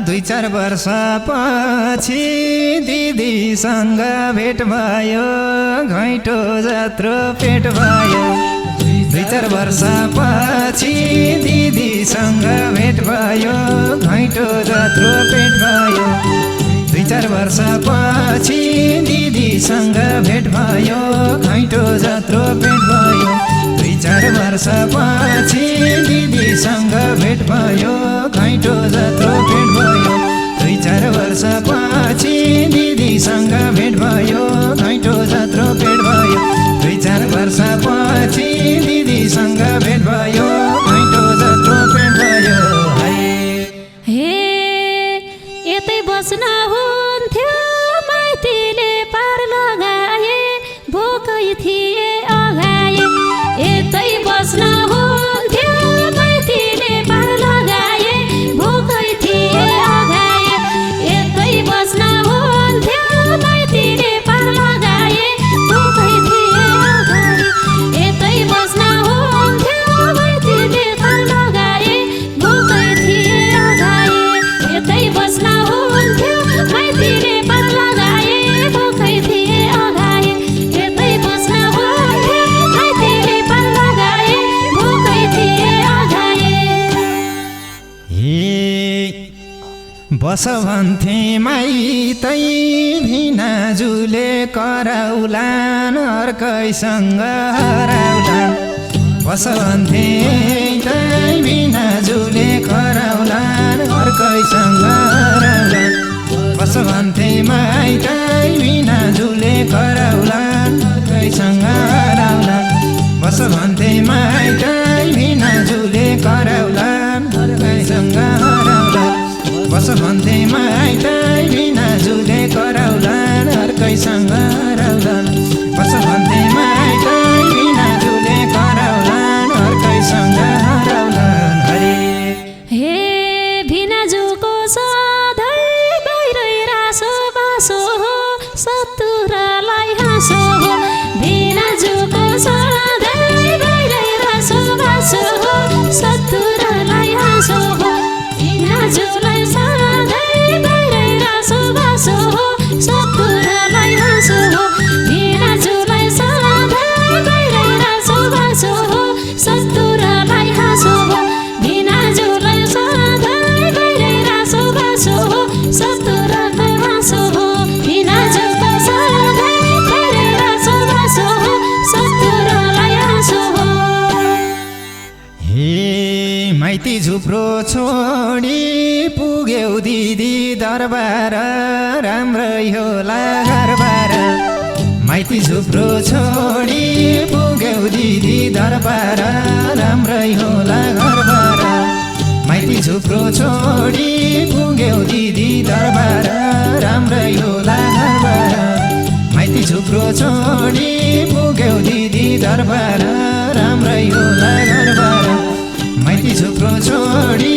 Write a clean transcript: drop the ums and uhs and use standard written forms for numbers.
2-4 वर्षपछि दिदीसँग भेट भयो, घैँटो जत्रो पेट भयो। 2-4 वर्षपछि दिदीसँग भेट भयो, घैँटो जत्रो पेट भयो। 2-4 वर्षपछि दिदीसँग भेट भयो, घैँटो जत्रो पेट भयो। 2-4 वर्षपछि दिदीसँग भेट भयो, घैँटो जत्रो पेट भयो। 2-4 वर्षपछि दिदीसँग भेट भयो, घैँटो जत्रो पेट भयो। 2-4 वर्षपछि दिदीसँग भेट भयो, घैँटो जत्रो पेट भयो। हे यतै बस्न हुन्थ्यो, माइतीले पार लगाए, भोकै थिए अघाए। यतै बस्न हुन्थ्यो, माइतीले पार लगाए, भोकै थिए अघाए। यतै बस्न हुन्थ्यो, माइतीले पार लगाए, भोकै थिए अघाए। यतै बस्न हुन्थ्यो, माइतीले पार लगाए, भोकै थिए अघाए। यतै बस्न हुन्थ्यो, माइतीले पार लगाए, भोकै थिए अघाए। यतै बस्न हुन्थ्यो, माइतीले पार लगाए, भोकै थिए अघाए। बस भन्थे माइतै भिनाजुले कराउलान, अर्कैसँग हराउलान। बस भन्थे भिनाजुले कराउलान, अर्कैसँग हराउलान। बस भन्थे माइतै भिनाजुले कराउलान, अर्कैसँग हराउलान। बस भन्थे माइतै भिनाजुले कराउलान, अर्कैसँग हराउलान। बस भन्थे माइतै भिनाजुले कराउलान, अर्कैसँग हराउलान। बस भन्थे माइतै भिनाजुले कराउलान, अर्कैसँग हराउलान। हे भिनाजुको सधैँ बाहिरै रासो बासो हो, सतुरालाई हाँसो हो। भिनाजुको सधैँ बाहिरै रासो बासो हो, सतुरालाई हाँसो हो। भिनाजुलाई सधैँ बाहिरै रासो बासो हो, सतुरालाई हाँसो हो। भिनाजुलाई सधैँ बाहिरै रासो बासो हो, सतुरालाई हाँसो हो। भिनाजुलाई सधैँ बाहिरै रासो बासो हो, सतुरालाई हाँसो हो। भिनाजुको सधैँ बाहिरै रासो बासो हो, सतुरालाई हाँसो हो। माइती झुप्रो छोडी पुग्यौ दिदी दरबार, राम्रै होला घरबार। माइती झुप्रो छोडी पुग्यौ दिदी दरबार, राम्रै होला घरबार। माइती झुप्रो छोडी पुग्यौ दिदी दरबार, राम्रै होला घरबार। माइती झुप्रो छोडी पुग्यौ दिदी दरबार, राम्रै होला घरबार। माइती झुप्रो छोडी